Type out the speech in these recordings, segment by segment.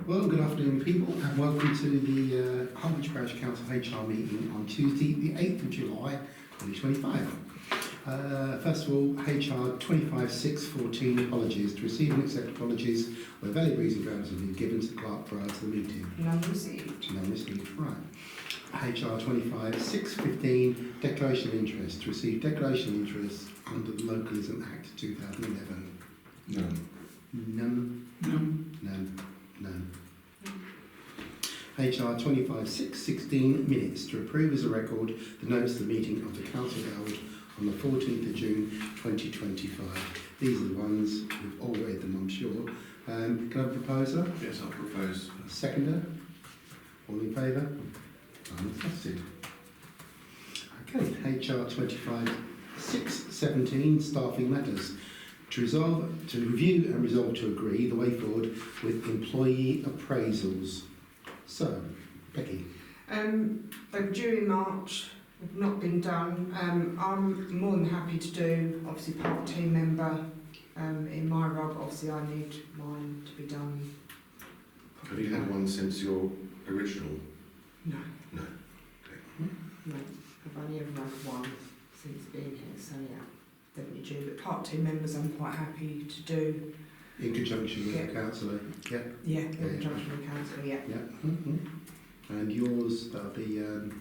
Well, good afternoon, people, and welcome to the Holbeach Parish Council HR meeting on Tuesday, the 8th of July, 2025. First of all, HR 25614, apologies. To receive and accept apologies where valid reason grounds have been given to the clerk prior to the meeting. None received. None received, right. HR 25615, declaration of interest. To receive declaration of interest under the Localism Act 2011. None. None. None. None. None. HR 25616, minutes. To approve as a record the notes of the meeting of the council held on the 14th of June 2025. These are the ones, we've all read them, I'm sure. Can I have a proposer? Yes, I'll propose. A seconder? All in favour? Unrequested. Okay, HR 25617, staffing matters. To review and resolve to agree the way forward with employee appraisals. So, Becky. They were due in March, have not been done. I'm more than happy to do, obviously, part team member in my role, but obviously I need mine to be done. Have you had one since your original? No. No. Okay. No. I've only ever had one since being here, so yeah, definitely due. But part team members I'm quite happy to do. In conjunction with the councillor? Yeah. Yeah, in conjunction with council, yeah. Yeah. And yours, that'll be 2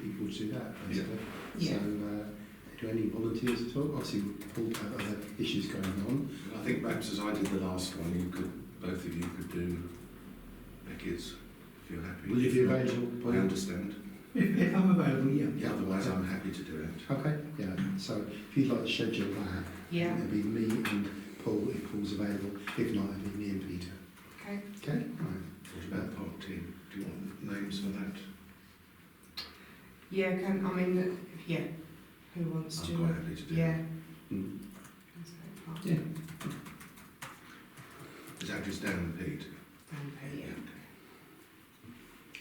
people to do that, basically. Yeah. So, do any volunteers at all? Obviously, Paul have other issues going on. I think perhaps as I did the last one, both of you could do Becky's, if you're happy. Will you be available? I understand. If I'm available, yeah. Otherwise, I'm happy to do it. Okay, yeah. So, if you'd like to schedule that, Yeah. it'll be me and Paul if Paul's available. If not, it'll be me and Peter. Okay. Okay? Right. What about part team? Do you want names for that? Yeah, yeah. Who wants to? I'm quite happy to do Yeah. Mm. Yeah. Is that just Dan and Pete? Yeah.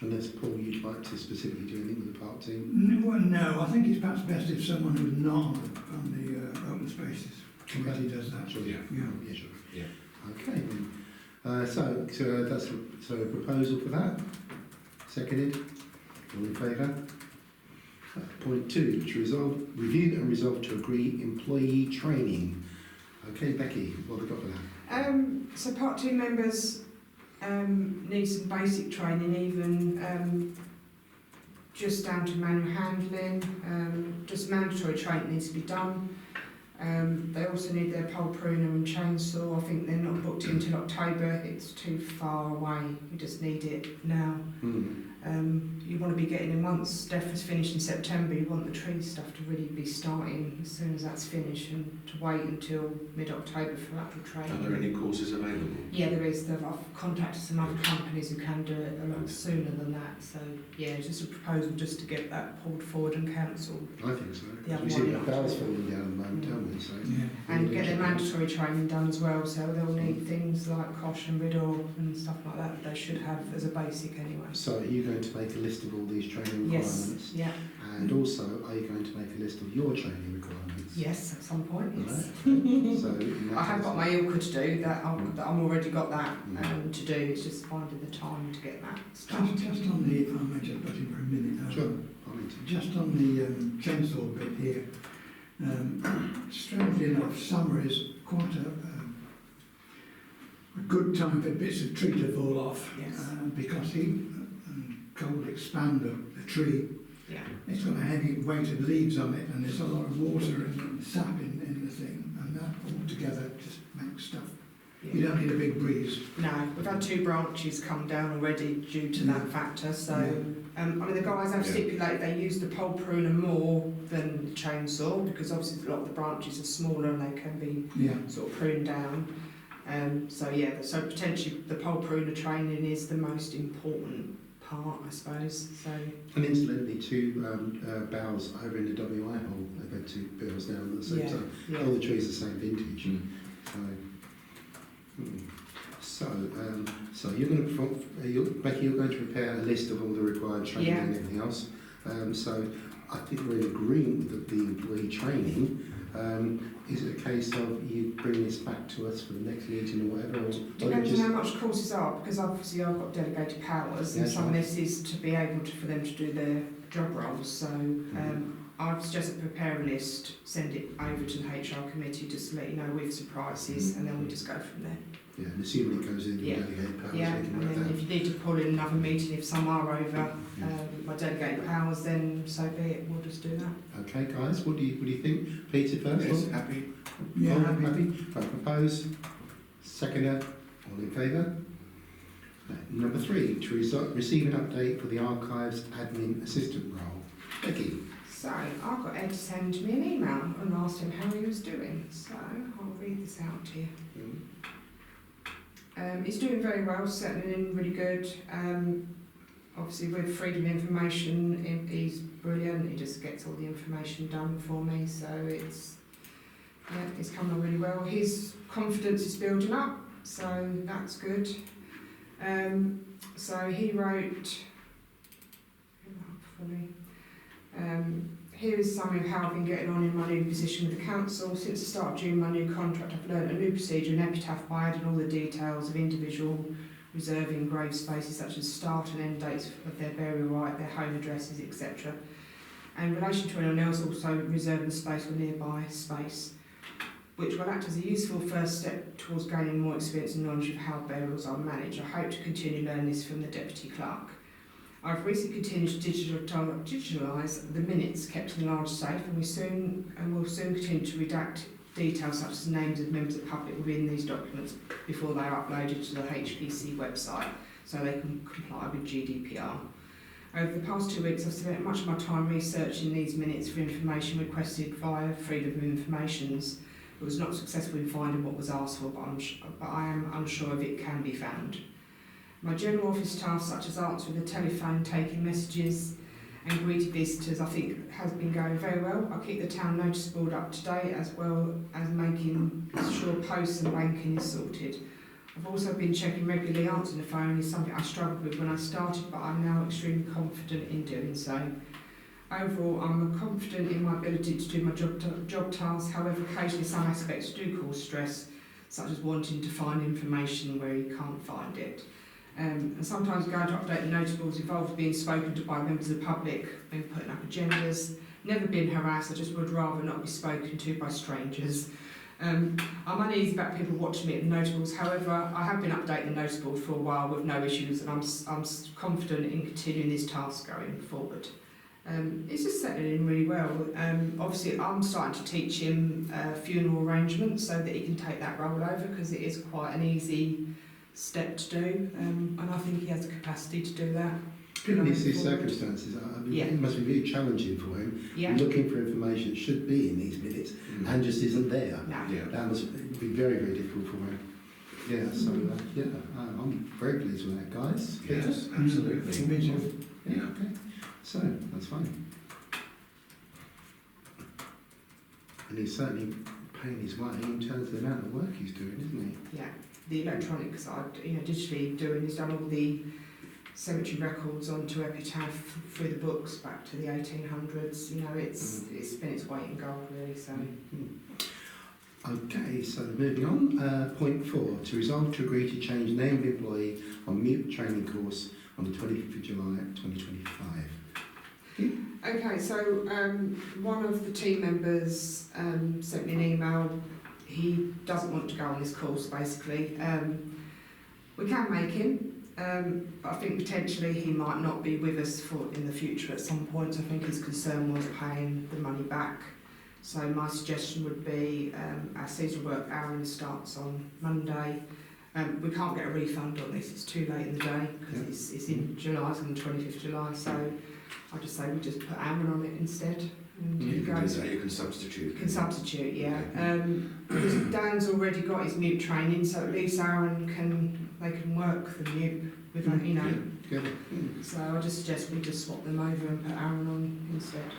Unless, Paul, you'd like to specifically do anything with the part team? Well, no, I think it's perhaps best if someone who's not on the open spaces committee does that. Sure. Yeah. Yeah, sure. Yeah. Okay, then. So that's a proposal for that. Seconded. All in favour? Point 2, to review and resolve to agree employee training. Okay, Becky, what have we got for that? So part team members need some basic training, even just down to manual handling. Just mandatory training needs to be done. They also need their pole pruner and chainsaw. I think they're not booked until October. It's too far away. We just need it now. You want to be getting in once DEFRA's finished in September. You want the tree stuff to really be starting as soon as that's finished, and to wait until mid-October for actual training. Are there any courses available? Yeah, there is. I've contacted some other companies who can do it a lot sooner than that. So yeah, it's just a proposal just to get that pulled forward and cancelled. I think so. The other We see the one. bells falling down at the moment, don't we? So, Yeah. And get their mandatory training done as well, so they'll need things like Kosh and Riddle and stuff like that they should have as a basic anyway. So are you going to make a list of all these training requirements? Yes, yeah. And also, are you going to make a list of your training requirements? Yes, at some point, yes. Right. So I have got my ILCA to do, that I'm already got that to do, it's just finding the time to get that started. Just on the, if I may just butt in for a minute. Sure. Just on the chainsaw bit here. Strangely enough, summer is quite a good time for bits of tree to fall off. Yes. Because heat and cold expand the tree. Yeah. It's got a heavy weight of leaves on it, and there's a lot of water and sap in the thing, and that all together just makes stuff. Yeah. You don't need a big breeze. No, we've had 2 branches come down already due to that factor, so the guys have stipulated they use the pole pruner more than the chainsaw, because obviously a lot of the branches are smaller and they can be sort of pruned down. So potentially the pole pruner training is the most important part, I suppose. So. And incidentally, 2 boughs over in the WI hole, they've had 2 boughs down at the same time. Yeah. All the trees are the same vintage. So you're going to, Becky, you're going to prepare a list of all the required training and everything else. So I think we're in agreement with the employee training. Is it a case of you bring this back to us for the next meeting or whatever? Or Depends on how much courses are, because obviously I've got delegated powers, and Yes, some of right. this is to be able to, for them to do their job roles. So I've suggested prepare a list, send it over to the HR committee just to let you know with some prices, and then we just go from there. Yeah, and assuming it goes in your Yeah. delegated powers, Yeah, we can and work then that. if you need to pull in another meeting, if some are over my delegated powers, then so be it. We'll just do that. Okay, guys, what do you think? Peter first. Yes, all? happy? Yeah, All happy. happy? I propose. Seconder, all in favour? Number 3, to receive an update for the archives admin assistant role. Becky. So I got Ed to send me an email and asked him how he was doing. So I'll read this out to you. He's doing very well, settling in really good. Obviously with freedom of information, he's brilliant. He just gets all the information done for me, so it's coming on really well. His confidence is building up, so that's good. So he wrote, here is a summary of how I've been getting on in my new position with the council. Since the start of June, my new contract, I've learnt a new procedure, an epitaph, by adding all the details of individual reserving grave spaces such as start and end dates of their burial right, their home addresses, etc. And in relation to anyone else, also reserving the space or nearby space, which will act as a useful first step towards gaining more experience and knowledge of how burials are managed. I hope to continue learning this from the Deputy Clerk. I've recently continued to digitalise the minutes kept in a large safe, and will soon continue to redact details such as names of members of the public within these documents before they are uploaded to the HPC website, so they can comply with GDPR. Over the past 2 weeks, I've spent much of my time researching these minutes for information requested via Freedom of Informations. It was not successful in finding what was asked for, but I am unsure if it can be found. My general office tasks, such as answering the telephone, taking messages and greeting visitors, I think has been going very well. I keep the town notice board up to date, as well as making sure posts and banking is sorted. I've also been checking regularly. Answering the phone is something I struggled with when I started, but I'm now extremely confident in doing so. Overall, I'm confident in my ability to do my job tasks. However, occasionally some aspects do cause stress, such as wanting to find information where you can't find it. And sometimes going to update the notables involves being spoken to by members of the public and putting up agendas. Never been harassed, I just would rather not be spoken to by strangers. I'm uneasy about people watching me at the notables. However, I have been updating the notables for a while with no issues, and I'm confident in continuing this task going forward. It's just settling in really well. Obviously, I'm starting to teach him funeral arrangements so that he can take that role over, because it is quite an easy step to do, and I think he has the capacity to do that. Given his circumstances, I mean, Yeah. it must be really challenging for him. Yeah. Looking for information that should be in these minutes and just isn't there. No. Yeah. That must be very, very difficult for him. Yeah, so, I'm very pleased with that, guys. Yes, Me absolutely. too. Yeah, okay. So, that's fine. And he's certainly paying his way in terms of the amount of work he's doing, isn't Yeah, the electronic side, digitally doing, he's done all the cemetery records onto Epitaph through the books back to the 1800s. It's been its weight in gold, really. So. Okay, so moving on. Point 4, to resolve to agree to change name of employee on mute training course on the 25th of July 2025. Okay, so one of the team members sent me an email. He doesn't want to go on this course, basically. We can make him, but I think potentially he might not be with us in the future at some point. I think his concern was paying the money back. So my suggestion would be our seasonal work Aaron starts on Monday. We can't get a refund on this, it's too late in the day, because it's in July, it's on the 25th of July, so I just say we just put Aaron on it instead. And You he can do goes. that, you can substitute. You can substitute, yeah. Okay. Because Dan's already got his mute training, so at least Aaron can work the mute with that, Together. So I just suggest we just swap them over and put Aaron on instead.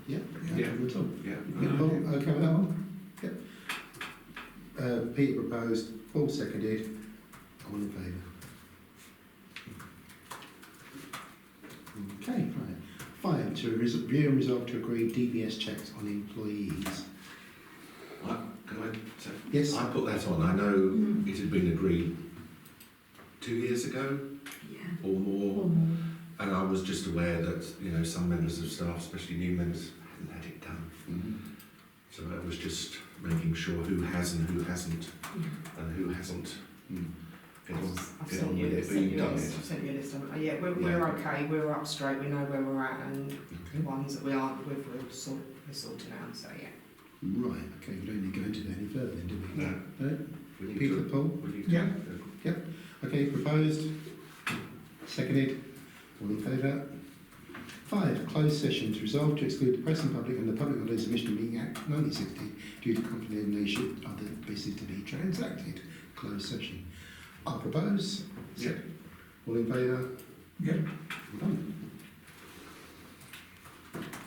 Yeah, Yeah. no problem at all. Yeah. Yeah, Paul, okay with that one? Yep. Peter proposed, Paul seconded, all in favour? Okay, right. 5, to Review and resolve to agree DBS checks on employees. Can I say? Yes. I put that on. I know it had been agreed 2 years ago or more, and I was just aware that some members of staff, especially new members, hadn't had it done. So I was just making sure who has and who hasn't, and who hasn't. Get on with it, but you've done it. I've sent you a list of them. Yeah, we're okay, we're up straight, we know where we're at, and the ones that we aren't with, we're sorting out, so yeah. Right, okay, we don't need to go into that any further then, do we? No. No? We need Peter, to, Paul? we need to, Yeah. Okay, proposed. Seconded. All in favour? 5, closed session to resolve to exclude the press and public and the Public Holidays Submission Meeting Act 1960 due to confidentiality of the business to be transacted. Closed session. I'll propose. Yeah. All in favour? Yeah. Done.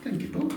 Thank you, Paul.